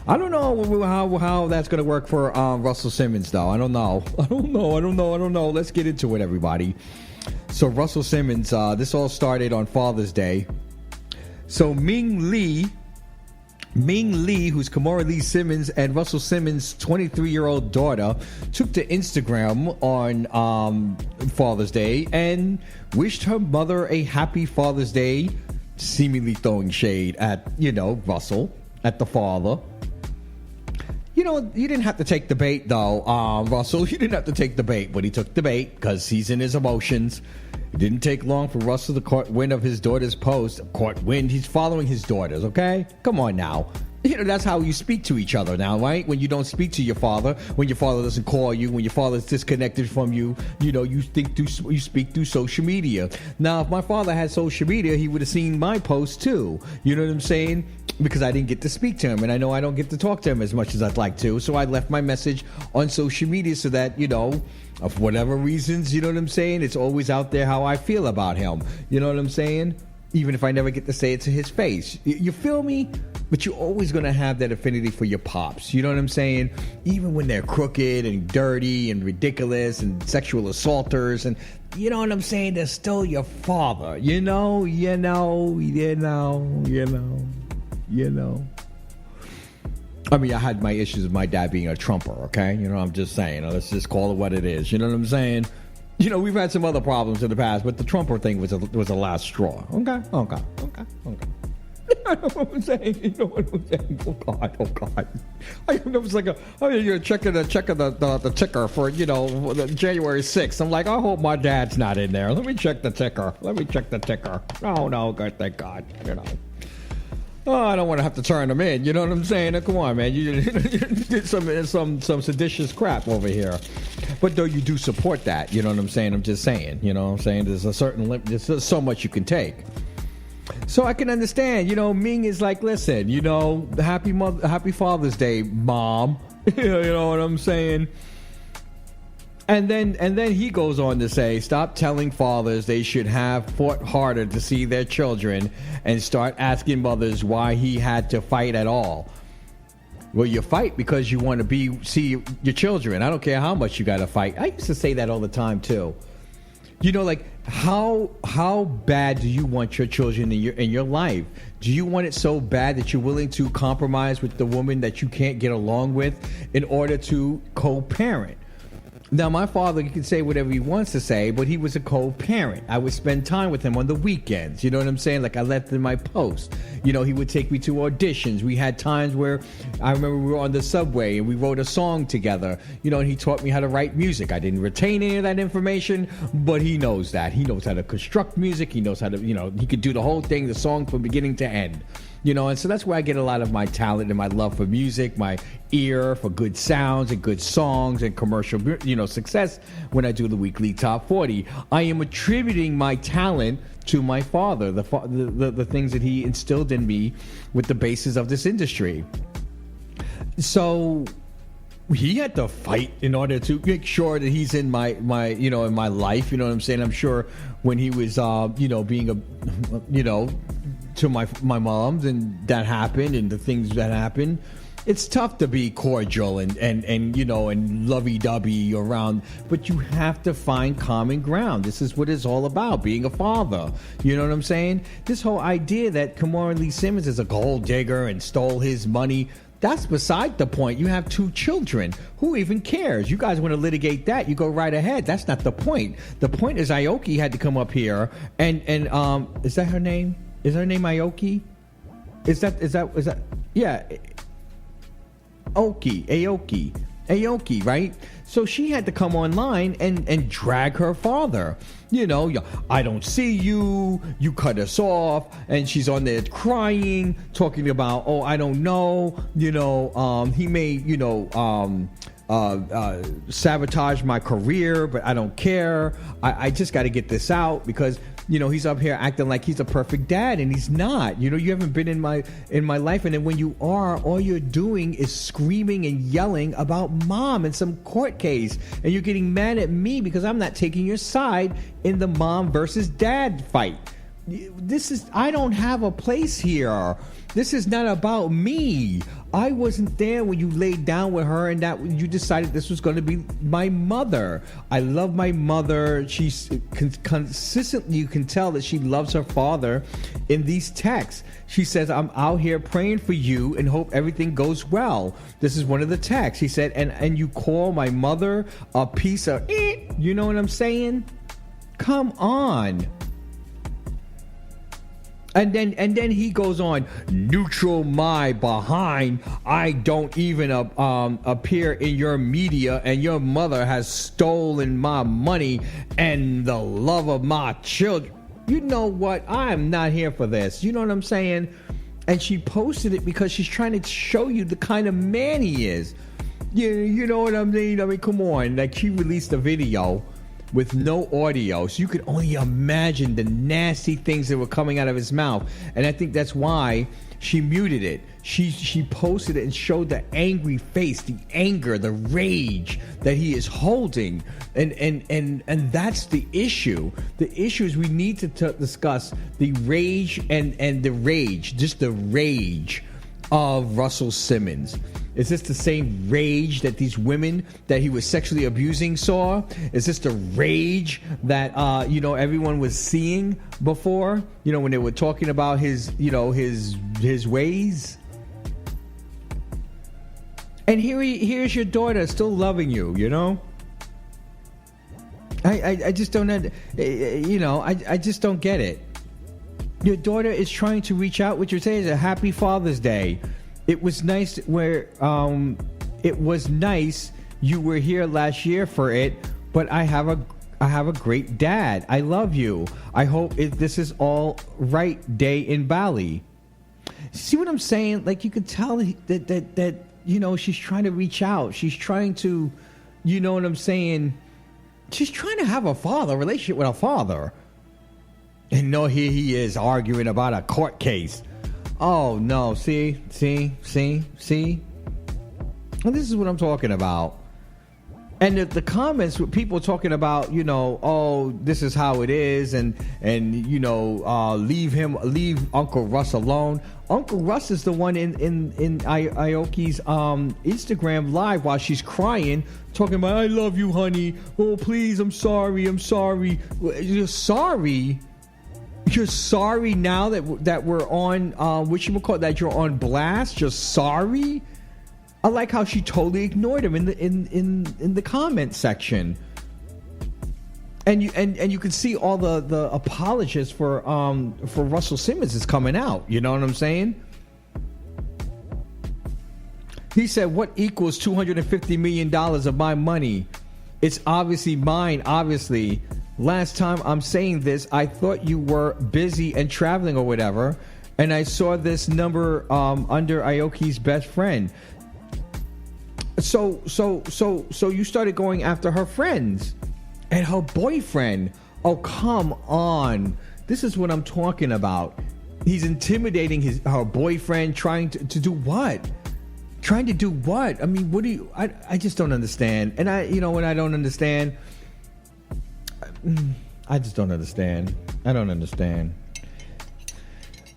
I don't know how that's going to work for Russell Simmons, though. I don't know. Let's get into it, everybody. So Russell Simmons, this all started on Father's Day. So Ming Lee, who's Kimora Lee Simmons and Russell Simmons' 23-year-old daughter, took to Instagram on Father's Day and wished her mother a happy Father's Day, seemingly throwing shade at, Russell, at the father. You didn't have to take the bait, though, Russell. You didn't have to take the bait, but he took the bait because he's in his emotions. It didn't take long for Russell to court wind of his daughter's post. Court wind, he's following his daughters, okay? Come on now. That's how you speak to each other now, right? When you don't speak to your father, when your father doesn't call you, when your father's disconnected from you, you speak through social media. Now, if my father had social media, he would have seen my post too. You know what I'm saying? Because I didn't get to speak to him, and I know I don't get to talk to him as much as I'd like to. So I left my message on social media so that, of whatever reasons, you know what I'm saying? It's always out there how I feel about him. You know what I'm saying? Even if I never get to say it to his face. You feel me? But you're always going to have that affinity for your pops. You know what I'm saying? Even when they're crooked and dirty and ridiculous and sexual assaulters and, you know what I'm saying? They're still your father. You know. I mean, I had my issues with my dad being a Trumper, okay? I'm just saying. Let's just call it what it is. You know what I'm saying? We've had some other problems in the past, but the Trumper thing was a last straw. Okay. You know what I'm saying? Oh God. It was like you're checking the ticker for, January 6th. I'm like, I hope my dad's not in there. Let me check the ticker. Oh, no, good, thank God, Oh, I don't want to have to turn them in. You know what I'm saying? Come on, man. You did some seditious crap over here. But though you do support that, you know what I'm saying? I'm just saying. You know what I'm saying? There's a certain limit. There's so much you can take. So I can understand. Ming is like, listen, happy Father's Day, Mom. You know what I'm saying? And then he goes on to say, stop telling fathers they should have fought harder to see their children and start asking mothers why he had to fight at all. Well, you fight because you want to see your children. I don't care how much you got to fight. I used to say that all the time, too. Like, how bad do you want your children in your life? Do you want it so bad that you're willing to compromise with the woman that you can't get along with in order to co-parent? Now, my father, you can say whatever he wants to say, but he was a co-parent. I would spend time with him on the weekends. You know what I'm saying? Like I left in my post. He would take me to auditions. We had times where I remember we were on the subway and we wrote a song together. And he taught me how to write music. I didn't retain any of that information, but he knows that. He knows how to construct music. He knows how to, he could do the whole thing, the song from beginning to end. And so that's where I get a lot of my talent and my love for music, my ear for good sounds and good songs and commercial, success when I do the weekly top 40. I am attributing my talent to my father, the things that he instilled in me with the basis of this industry. So he had to fight in order to make sure that he's in my in my life. You know what I'm saying? I'm sure when he was, being to my mom's and that happened and the things that happened, it's tough to be cordial and lovey-dovey around, but you have to find common ground. This is what it's all about, being a father. You know what I'm saying? This whole idea that Kimora Lee Simmons is a gold digger and stole his money, that's beside the point. You have 2 children. Who even cares? You guys want to litigate that, you go right ahead. That's not the point. The point is Aoki had to come up here and is that her name? Is her name Aoki? Is that yeah. Aoki, right? So she had to come online and drag her father. I don't see you. You cut us off. And she's on there crying, talking about, I don't know. He may, sabotage my career, but I don't care. I just got to get this out because he's up here acting like he's a perfect dad, and he's not. You haven't been in my life, and then when you are, all you're doing is screaming and yelling about mom in some court case, and you're getting mad at me because I'm not taking your side in the mom versus dad fight. I don't have a place here. This is not about me. I wasn't there when you laid down with her and that you decided this was going to be my mother. I love my mother. She's consistently, you can tell that she loves her father in these texts. She says, I'm out here praying for you and hope everything goes well. This is one of the texts. He said, and you call my mother a piece of you know what I'm saying? Come on. And then he goes on, neutral my behind. I don't even appear in your media, and your mother has stolen my money and the love of my children. You know what? I am not here for this. You know what I'm saying? And she posted it because she's trying to show you the kind of man he is. You know what I mean? I mean, come on. Like, she released a video with no audio, so you could only imagine the nasty things that were coming out of his mouth. And I think that's why she muted it. She posted it and showed the angry face, the anger, the rage that he is holding. And that's the issue. The issue is we need to discuss the rage and the rage, just the rage of Russell Simmons. Is this the same rage that these women that he was sexually abusing saw? Is this the rage that everyone was seeing before? You know, when they were talking about his ways. And here's your daughter still loving you. You know. I just don't I just don't get it. Your daughter is trying to reach out. What you're saying is a happy Father's Day. It was nice you were here last year for it, but I have a great dad. I love you. I hope this is all right day in Bali. See what I'm saying? Like, you could tell that she's trying to reach out. She's trying to, you know what I'm saying? She's trying to have a relationship with a father. And no, here he is arguing about a court case. Oh, no. See? And this is what I'm talking about. And the comments with people talking about, this is how it is. And leave Uncle Russ alone. Uncle Russ is the one in Aoki's Instagram live while she's crying, talking about, I love you, honey. Oh, please, I'm sorry. You're sorry? You're sorry now that we're on that you're on blast. You're sorry. I like how she totally ignored him in the comment section, and you can see all the apologists for Russell Simmons is coming out. You know what I'm saying? He said, "What equals $250 million of my money? It's obviously mine. Obviously." Last time I'm saying this, I thought you were busy and traveling or whatever, and I saw this number under Aoki's best friend. So you started going after her friends and her boyfriend. Oh, come on. This is what I'm talking about. He's intimidating her boyfriend, trying to do what? Trying to do what? I mean, what do you... I just don't understand. And I don't understand... I just don't understand. I don't understand.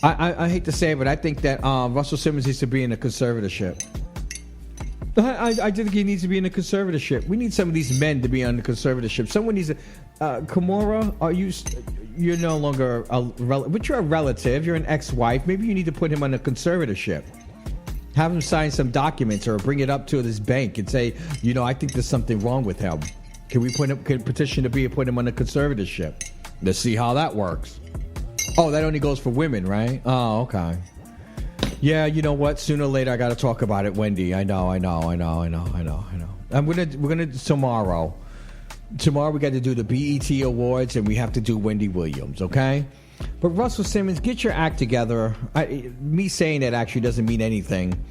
I hate to say it, but I think that Russell Simmons needs to be in a conservatorship. I think he needs to be in a conservatorship. We need some of these men to be on the conservatorship. Someone needs to... Kimora, you're no longer a relative, but you're a relative. You're an ex-wife. Maybe you need to put him on a conservatorship. Have him sign some documents or bring it up to this bank and say, I think there's something wrong with him. Can we petition to put him on a conservatorship? Let's see how that works. Oh, that only goes for women, right? Oh, okay. Yeah, you know what? Sooner or later, I got to talk about it, Wendy. I know. We're gonna tomorrow. Tomorrow we got to do the BET Awards, and we have to do Wendy Williams. Okay. But Russell Simmons, get your act together. Me saying that actually doesn't mean anything.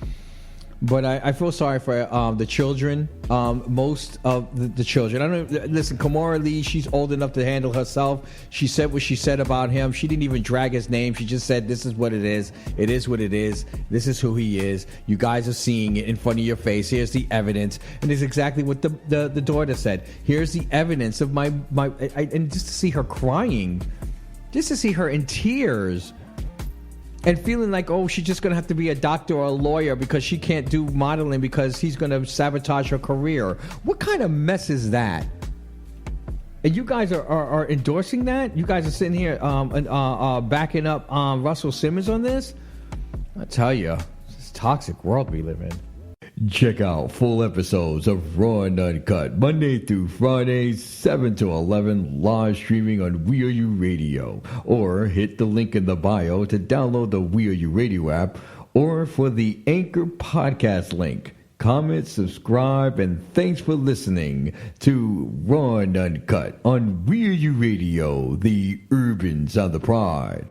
But I feel sorry for the children. Most of the children. I don't know. Listen, Kimora Lee, she's old enough to handle herself. She said what she said about him. She didn't even drag his name. She just said, this is what it is. It is what it is. This is who he is. You guys are seeing it in front of your face. Here's the evidence. And it's exactly what the daughter said. Here's the evidence of my and just to see her crying, just to see her in tears. and feeling like, oh, she's just going to have to be a doctor or a lawyer because she can't do modeling because he's going to sabotage her career. What kind of mess is that? And you guys are endorsing that? You guys are sitting here backing up Russell Simmons on this? I tell you, it's a toxic world we live in. Check out full episodes of Raw and Uncut, Monday through Friday, 7 to 11, live streaming on We Are You Radio. Or hit the link in the bio to download the We Are You Radio app, or for the Anchor podcast link. Comment, subscribe, and thanks for listening to Raw and Uncut on We Are You Radio, the urban sound of pride.